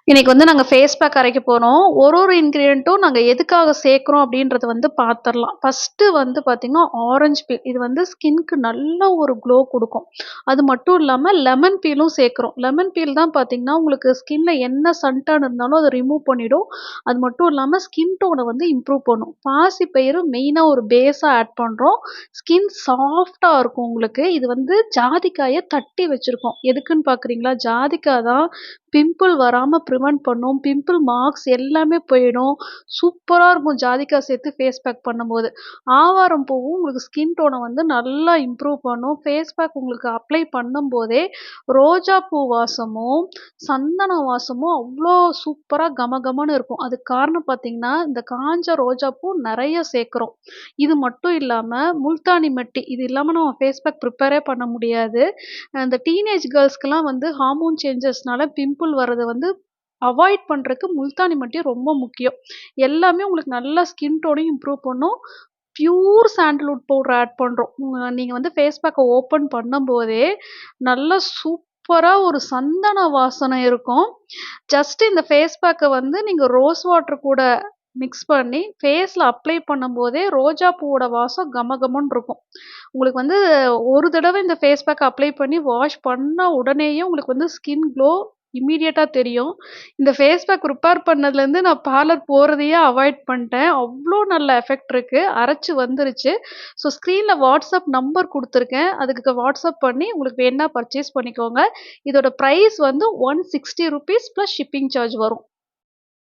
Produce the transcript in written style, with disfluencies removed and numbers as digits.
இன்னைக்கு நாங்க face pack அரைக்க போறோம். ஒரு இன்கிரியன்ட்டும் நாங்க எதுக்காக சேர்க்கிறோம் அப்படின்றத பார்த்துரலாம். ஃபர்ஸ்ட்டு பார்த்தீங்கன்னா, ஆரஞ்சு பீல். இது ஸ்கின்க்கு நல்ல ஒரு க்ளோ குடுக்கும். அது மட்டும் இல்லாம லெமன் பீலும் சேர்க்கிறோம். லெமன் பீல் தான் பார்த்தீங்கன்னா, உங்களுக்கு ஸ்கின்ல என்ன சன்டான் இருந்தாலும் அத ரிமூவ் பண்ணிடும். அது மட்டும் இல்லாம ஸ்கின் டோன இம்ப்ரூவ் பண்ணும். பாசிப்பயிறு மெயினா ஒரு பேஸா ஆட் பண்றோம். ஸ்கின் சாஃப்ட்டா இருக்கும் உங்களுக்கு. இது ஜாதிக்காய தட்டி வச்சிருக்கோம். எதுக்குன்னு பார்க்குறீங்களா? ஜாதிக்காய் தான் பிம்பிள் வராம பிரிவென்ட் பண்ணும். பிம்பிள் மார்க்ஸ் எல்லாமே போயிடும். சூப்பரா இருக்கும் ஜாதிக்காய் சேர்த்து ஃபேஸ் பேக் பண்ணும்போது. ஆவாரம் பூவும் உங்களுக்கு ஸ்கின் டோன நல்லா இம்ப்ரூவ் பண்ணும். ஃபேஸ் பேக் உங்களுக்கு அப்ளை பண்ணும்போதே, ரோஜா பூ வாசமும், சந்தன வாசமும் அவ்ளோ சூப்பரா கமகமன்னு இருக்கும். அதுக்கு காரணம் பார்த்தீங்கன்னா, இந்த காஞ்ச ரோஜா பூ நெறைய சேர்க்கிறோம். இது மட்டும் இல்லாம, முல்தானி மெட்டி இது இல்லாம நம்ம ஃபேஸ் பேக் ப்ரிப்பேரே பண்ண முடியாது. இந்த டீனேஜ் கேர்ள்ஸ்க்குலாம் ஹார்மோன் சேஞ்சஸ்னால பிம்பிள் வர்றத அவாய்ட் பண்றதுக்கு முல்தானி மட்டி ரொம்ப முக்கியம். எல்லாமே உங்களுக்கு நல்லா ஸ்கின் டோனையும் இம்ப்ரூவ் பண்ணும். பியூர் சாண்டல்வுட் பவுடர் ஆட் பண்றோம். நீங்க ஃபேஸ் பேக்க ஓப்பன் பண்ணும்போதே, நல்லா சூப்பரா ஒரு சந்தன வாசனை இருக்கும். ஜஸ்ட் இந்த ஃபேஸ் பேக்க நீங்க ரோஸ் வாட்டர் கூட மிக்ஸ் பண்ணி ஃபேஸ்ல அப்ளை பண்ணும்போதே, ரோஜா பூவோட வாசம் கமகமன்னு இருக்கும். உங்களுக்கு ஒரு தடவ இந்த ஃபேஸ் பேக் அப்ளை பண்ணி வாஷ் பண்ண உடனேயே உங்களுக்கு ஸ்கின் க்ளோ இம்மீடியட்டா தெரியும். இந்த ஃபேஸ் பேக் ப்ரிப்பேர் பண்ணதுலேருந்து நான் பார்லர் போறதையே அவாய்ட் பண்ணிட்டேன். அவ்ளோ நல்ல எஃபெக்ட் இருக்கு. அரைச்சு வந்துருச்சு. ஸோ ஸ்க்ரீன்ல வாட்ஸ்அப் நம்பர் குடுத்துருக்கேன். அதுக்கு வாட்ஸ்அப் பண்ணி உங்களுக்கு வேணுனா பர்ச்சேஸ் பண்ணிக்கோங்க. இதோட பிரைஸ் ₹160 ப்ளஸ் ஷிப்பிங் சார்ஜ் வரும்.